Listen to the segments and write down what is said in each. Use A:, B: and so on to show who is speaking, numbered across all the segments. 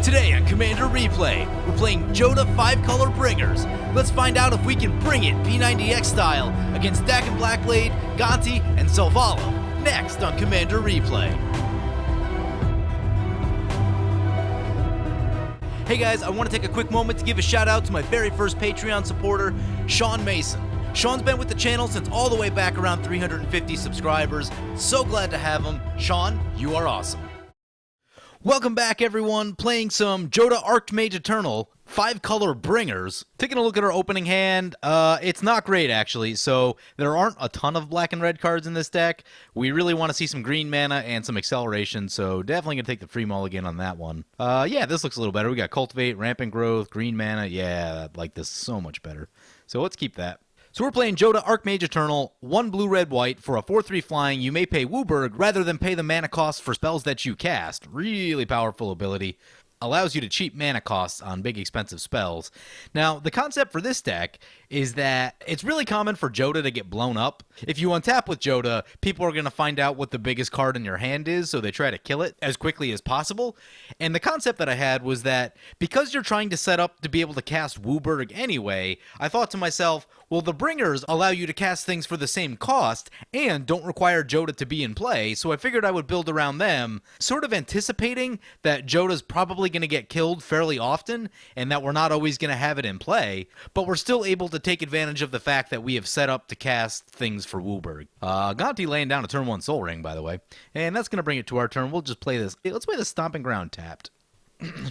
A: Today on Commander Replay, we're playing Jodah 5-color bringers. Let's find out if we can bring it P90X style against Dakkon Blackblade, Gonti, and Selvala. Next on Commander Replay. Hey guys, I want to take a quick moment to give a shout out to my very first Patreon supporter, Sean Mason. Sean's been with the channel since all the way back around 350 subscribers. So glad to have him. Sean, you are awesome. Welcome back, everyone. Playing some Jodah Archmage Eternal 5-color bringers. Taking a look at our opening hand, it's not great actually. So there aren't a ton of black and red cards in this deck. We really want to see some green mana and some acceleration, so definitely gonna take the free mulligan on that one. Yeah, this looks a little better. We got Cultivate, Rampant Growth, green mana. Yeah, I like this so much better. So let's keep that. So we're playing Jodah Archmage Eternal, 1 blue, red, white. For a 4/3 flying, you may pay Wooburg rather than pay the mana cost for spells that you cast. Really powerful ability. Allows you to cheap mana costs on big expensive spells. Now, the concept for this deck is that it's really common for Jodah to get blown up. If you untap with Jodah, people are going to find out what the biggest card in your hand is, so they try to kill it as quickly as possible. And the concept that I had was that because you're trying to set up to be able to cast Wooburg anyway, I thought to myself, well, the bringers allow you to cast things for the same cost and don't require Jodah to be in play, so I figured I would build around them, sort of anticipating that Jodah's probably going to get killed fairly often and that we're not always going to have it in play, but we're still able to take advantage of the fact that we have set up to cast things for Wooburg. Gonti laying down a turn 1 Soul Ring, by the way, and that's going to bring it to our turn. We'll just play this. Let's play the Stomping Ground tapped.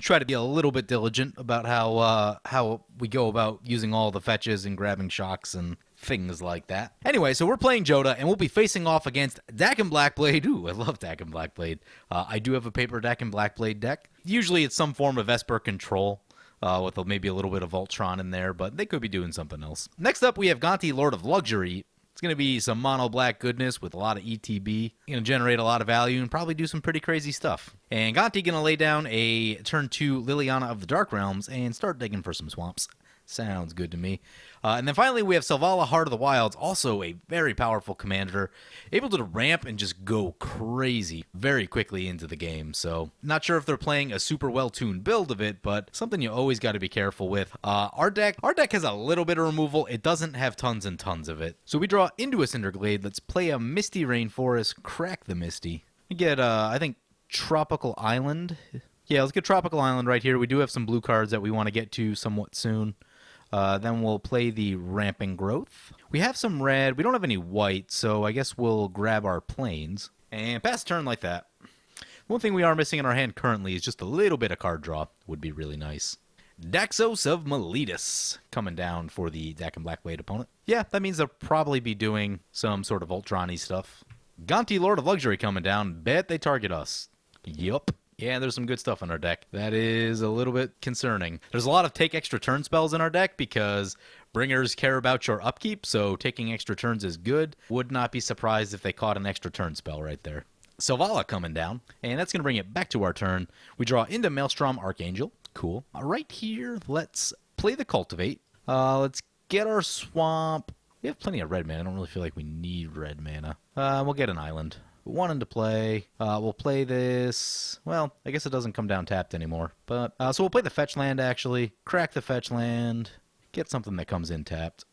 A: Try to be a little bit diligent about how we go about using all the fetches and grabbing shocks and things like that. Anyway, so we're playing Jodah, and we'll be facing off against Dakkon Blackblade. Ooh, I love Dakkon Blackblade. I do have a paper Dakkon Blackblade deck. Usually it's some form of Esper control, with maybe a little bit of Voltron in there, but they could be doing something else. Next up, we have Gonti, Lord of Luxury. It's going to be some mono black goodness with a lot of ETB. Going to generate a lot of value and probably do some pretty crazy stuff. And Gonti going to lay down a turn 2 Liliana of the Dark Realms and start digging for some swamps. Sounds good to me. And then finally we have Selvala, Heart of the Wilds, also a very powerful commander, able to ramp and just go crazy very quickly into the game. So not sure if they're playing a super well-tuned build of it, but something you always got to be careful with. Our deck has a little bit of removal. It doesn't have tons and tons of it. So we draw into a Cinderglade. Let's play a Misty Rainforest, crack the Misty. We get, I think, Tropical Island. Yeah, let's get Tropical Island right here. We do have some blue cards that we want to get to somewhat soon. Then we'll play the Rampant Growth. We have some red. We don't have any white, so I guess we'll grab our plains and pass turn like that. One thing we are missing in our hand currently is just a little bit of card draw. Would be really nice. Daxos of Miletus coming down for the Dakkon Blackblade opponent. Yeah, that means they'll probably be doing some sort of Ultron-y stuff. Gonti, Lord of Luxury coming down. Bet they target us. Yup. Yeah, there's some good stuff in our deck. That is a little bit concerning. There's a lot of take extra turn spells in our deck because bringers care about your upkeep, so taking extra turns is good. Would not be surprised if they caught an extra turn spell right there. Selvala coming down, and that's going to bring it back to our turn. We draw into Maelstrom Archangel. Cool. Right here, let's play the Cultivate. Let's get our Swamp. We have plenty of red mana. I don't really feel like we need red mana. We'll get an island. One into play. We'll play this. Well, I guess it doesn't come down tapped anymore. But so we'll play the fetch land, actually. Crack the fetch land. Get something that comes in tapped.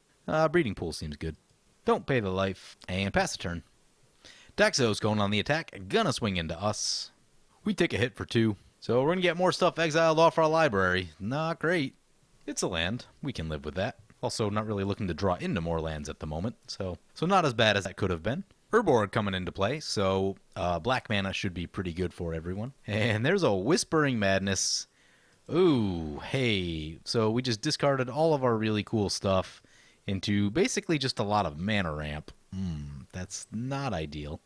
A: Breeding Pool seems good. Don't pay the life. And pass the turn. Daxos going on the attack. Gonna swing into us. We take a hit for 2. So we're gonna get more stuff exiled off our library. Not great. It's a land. We can live with that. Also, not really looking to draw into more lands at the moment. So not as bad as that could have been. Urborg coming into play, so black mana should be pretty good for everyone. And there's a Whispering Madness. Ooh, hey. So we just discarded all of our really cool stuff into basically just a lot of mana ramp. That's not ideal.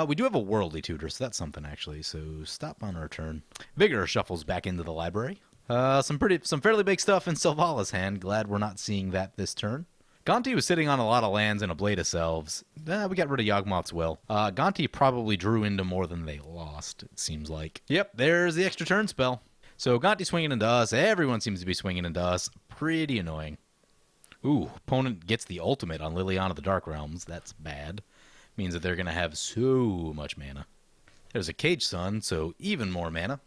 A: We do have a Worldly Tutor, so that's something actually. So stop on our turn. Vigor shuffles back into the library. Some fairly big stuff in Selvala's hand. Glad we're not seeing that this turn. Gonti was sitting on a lot of lands and a Blade of Selves. We got rid of Yawgmoth's Will. Gonti probably drew into more than they lost, it seems like. Yep, there's the extra turn spell. So Gonti swinging into us. Everyone seems to be swinging into us. Pretty annoying. Ooh, opponent gets the ultimate on Liliana of the Dark Realms. That's bad. Means that they're going to have so much mana. There's a Cage Sun, so even more mana.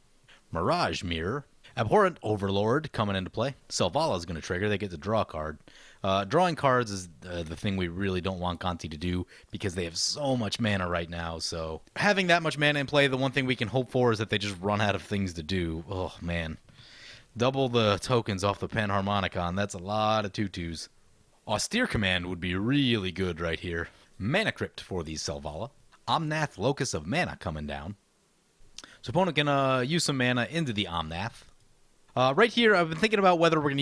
A: Mirage Mirror. Abhorrent Overlord coming into play. Selvala is going to trigger. They get to draw a card. Drawing cards is the thing we really don't want Gonti to do because they have so much mana right now. So having that much mana in play, the one thing we can hope for is that they just run out of things to do. Oh, man. Double the tokens off the Panharmonicon. That's a lot of tutus. Austere Command would be really good right here. Mana Crypt for these Selvala. Omnath Locus of Mana coming down. So opponent can use some mana into the Omnath. Right here, I've been thinking about whether we're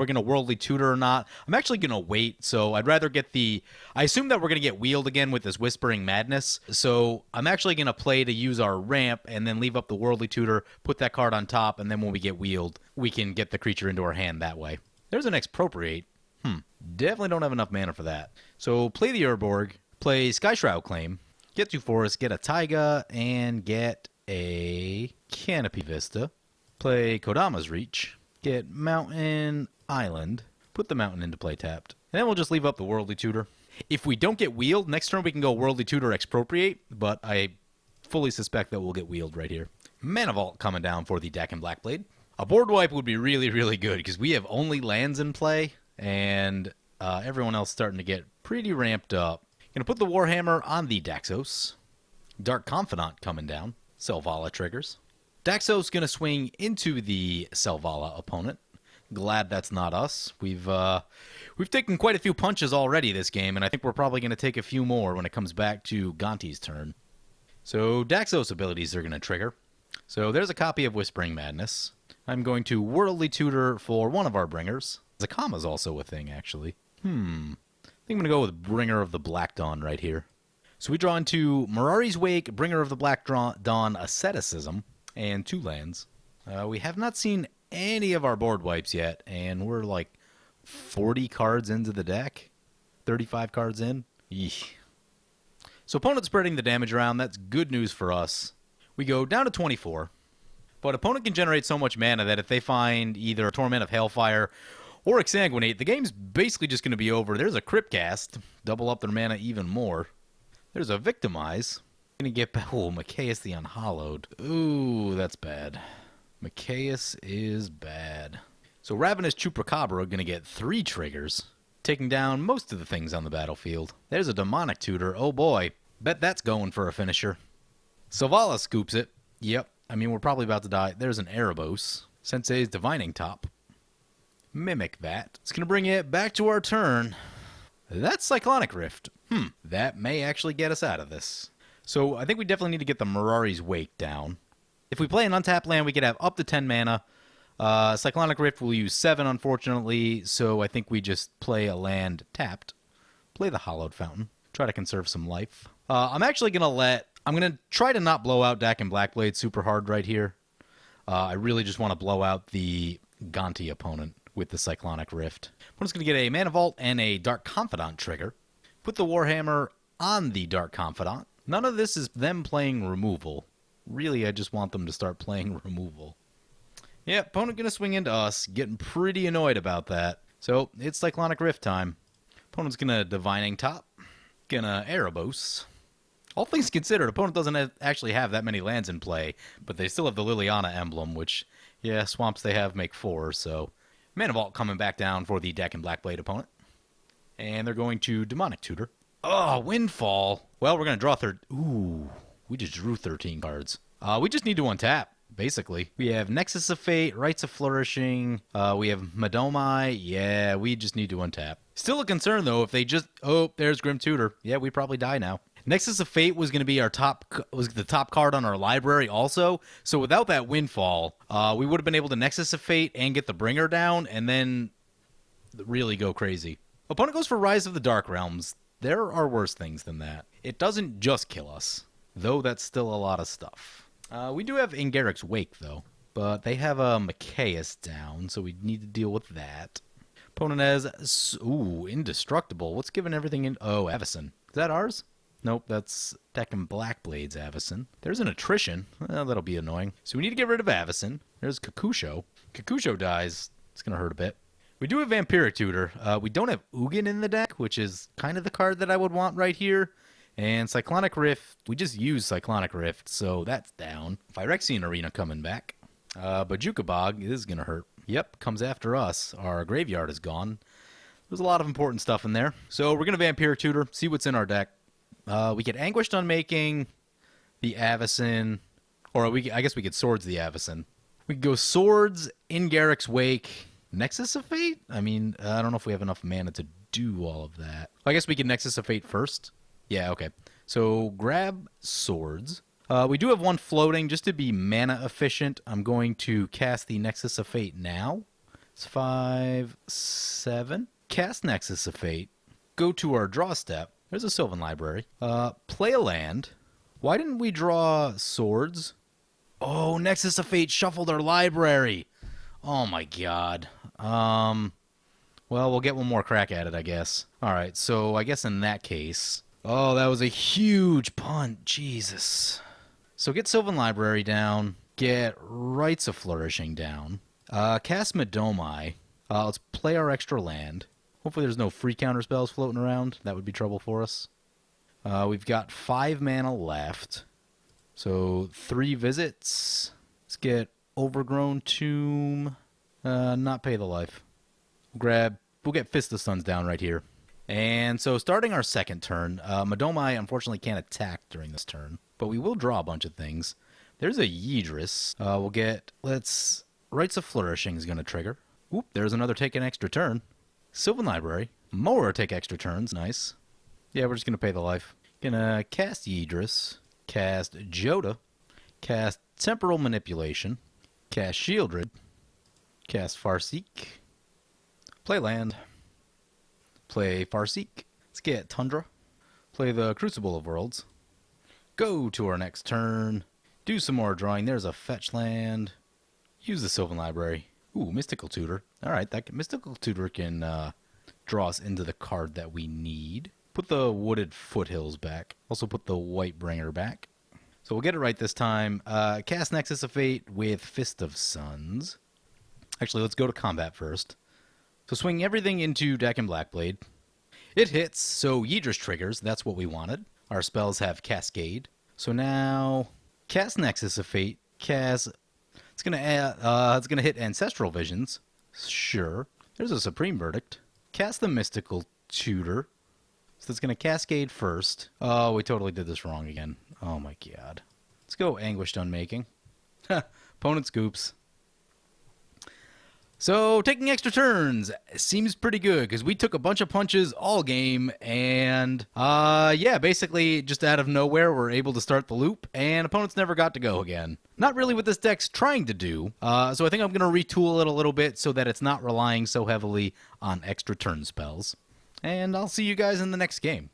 A: gonna Worldly Tutor or not. I'm actually gonna wait. So I'd rather get the. I assume that we're gonna get wheeled again with this Whispering Madness. So I'm actually gonna play to use our ramp and then leave up the Worldly Tutor, put that card on top, and then when we get wheeled, we can get the creature into our hand that way. There's an Expropriate. Definitely don't have enough mana for that. So play the Urborg, play Skyshroud Claim, get 2 forests, get a Taiga, and get a Canopy Vista. Play Kodama's Reach, get Mountain Island, put the mountain into play tapped, and then we'll just leave up the Worldly Tutor. If we don't get wheeled, next turn we can go Worldly Tutor Expropriate, but I fully suspect that we'll get wheeled right here. Mana Vault coming down for the Dakkon Blackblade. A board wipe would be really, really good because we have only lands in play, and everyone else starting to get pretty ramped up. Gonna put the Warhammer on the Daxos. Dark Confidant coming down. Selvala triggers. Daxos gonna swing into the Selvala opponent. Glad that's not us. We've taken quite a few punches already this game, and I think we're probably gonna take a few more when it comes back to Gonti's turn. So Daxos abilities are gonna trigger. So there's a copy of Whispering Madness. I'm going to Worldly Tutor for one of our bringers. Zakama's also a thing, actually. I think I'm gonna go with Bringer of the Black Dawn right here. So we draw into Mirari's Wake, Bringer of the Black Dawn, Asceticism, and 2 lands. We have not seen any of our board wipes yet, and we're like 40 cards into the deck. 35 cards in. Yeesh. So opponent spreading the damage around. That's good news for us. We go down to 24. But opponent can generate so much mana that if they find either a Torment of Hailfire or Exsanguinate, the game's basically just going to be over. There's a Cryptcast. Double up their mana even more. There's a Victimize. Gonna get back. Oh, Machias the Unhallowed. Ooh, that's bad. Machias is bad. So Ravenous Chupacabra gonna get 3 triggers, taking down most of the things on the battlefield. There's a Demonic Tutor. Oh boy. Bet that's going for a finisher. Selvala scoops it. Yep. I mean, we're probably about to die. There's an Erebos. Sensei's Divining Top. Mimic that. It's gonna bring it back to our turn. That's Cyclonic Rift. That may actually get us out of this. So I think we definitely need to get the Mirari's Wake down. If we play an untapped land, we could have up to 10 mana. Cyclonic Rift will use 7, unfortunately, so I think we just play a land tapped. Play the Hallowed Fountain. Try to conserve some life. I'm actually going to try to not blow out Dakkon Blackblade super hard right here. I really just want to blow out the Gonti opponent with the Cyclonic Rift. I'm just going to get a Mana Vault and a Dark Confidant trigger. Put the Warhammer on the Dark Confidant. None of this is them playing removal. Really, I just want them to start playing removal. Yeah, opponent gonna swing into us. Getting pretty annoyed about that. So, it's Cyclonic Rift time. Opponent's gonna Divining Top. Gonna Erebos. All things considered, opponent doesn't actually have that many lands in play, but they still have the Liliana emblem, which, yeah, swamps they have make 4, so... Mana Vault coming back down for the Dakkon Blackblade opponent. And they're going to Demonic Tutor. Oh, Windfall. Well, we're going to draw Ooh, we just drew 13 cards. We just need to untap, basically. We have Nexus of Fate, Rites of Flourishing. We have Madomai. Yeah, we just need to untap. Still a concern, though, if they just... Oh, there's Grim Tutor. Yeah, we probably die now. Nexus of Fate was going to be the top card on our library also. So without that Windfall, we would have been able to Nexus of Fate and get the Bringer down and then really go crazy. Opponent goes for Rise of the Dark Realms. There are worse things than that. It doesn't just kill us, though that's still a lot of stuff. We do have Ingarrick's Wake, though, but they have a Machias down, so we need to deal with that. Opponent has... Ooh, Indestructible. What's giving everything in... Oh, Avacyn. Is that ours? Nope, that's Dakkon Blackblade's Avacyn. There's an Attrition. Well, that'll be annoying. So we need to get rid of Avacyn. There's Kakusho. Kakusho dies. It's going to hurt a bit. We do have Vampiric Tutor. We don't have Ugin in the deck, which is kind of the card that I would want right here. And Cyclonic Rift, we just used Cyclonic Rift, so that's down. Phyrexian Arena coming back. Bajuka Bog is going to hurt. Yep, comes after us. Our graveyard is gone. There's a lot of important stuff in there. So we're going to Vampiric Tutor, see what's in our deck. We get Anguished Unmaking, the Avacyn, or I guess we get Swords the Avacyn. We could go Swords, in Garrick's Wake, Nexus of Fate? I mean, I don't know if we have enough mana to do all of that. I guess we can Nexus of Fate first. Yeah, okay. So grab Swords. We do have one floating. Just to be mana efficient, I'm going to cast the Nexus of Fate now. It's 5, 7. Cast Nexus of Fate. Go to our draw step. There's a Sylvan Library. Play a land. Why didn't we draw Swords? Oh, Nexus of Fate shuffled our library. Oh my god. Well, we'll get one more crack at it, I guess. Alright, so I guess in that case... Oh, that was a huge punt. Jesus. So get Sylvan Library down. Get Rites of Flourishing down. Cast Midomai. Let's play our extra land. Hopefully there's no free counter spells floating around. That would be trouble for us. We've got 5 mana left. So 3 visits. Let's get Overgrown Tomb. Not Pay the Life. We'll get Fist of Suns down right here. And so starting our second turn, Midomai unfortunately can't attack during this turn. But we will draw a bunch of things. There's a Yidris. We'll get... Rites of Flourishing is going to trigger. Oop, there's another take an extra turn. Sylvan Library. Mower take extra turns. Nice. Yeah, we're just going to pay the life. Gonna cast Yidris. Cast Jodah. Cast Temporal Manipulation. Cast Shieldred. Cast Farseek. Play land. Play Farseek. Let's get Tundra. Play the Crucible of Worlds. Go to our next turn. Do some more drawing. There's a fetch land. Use the Sylvan Library. Ooh, Mystical Tutor. Alright, Mystical Tutor can draw us into the card that we need. Put the Wooded Foothills back. Also put the White Bringer back. So we'll get it right this time. Cast Nexus of Fate with Fist of Suns. Actually, let's go to combat first. So swing everything into Dakkon Blackblade. It hits, so Yidris triggers. That's what we wanted. Our spells have Cascade. So now, cast Nexus of Fate. Cast... It's gonna hit Ancestral Visions. Sure. There's a Supreme Verdict. Cast the Mystical Tutor. So it's gonna Cascade first. Oh, we totally did this wrong again. Oh my god. Let's go Anguished Unmaking. Opponent scoops. So, taking extra turns seems pretty good, because we took a bunch of punches all game, and, yeah, basically, just out of nowhere, we're able to start the loop, and opponents never got to go again. Not really what this deck's trying to do, so I think I'm going to retool it a little bit so that it's not relying so heavily on extra turn spells. And I'll see you guys in the next game.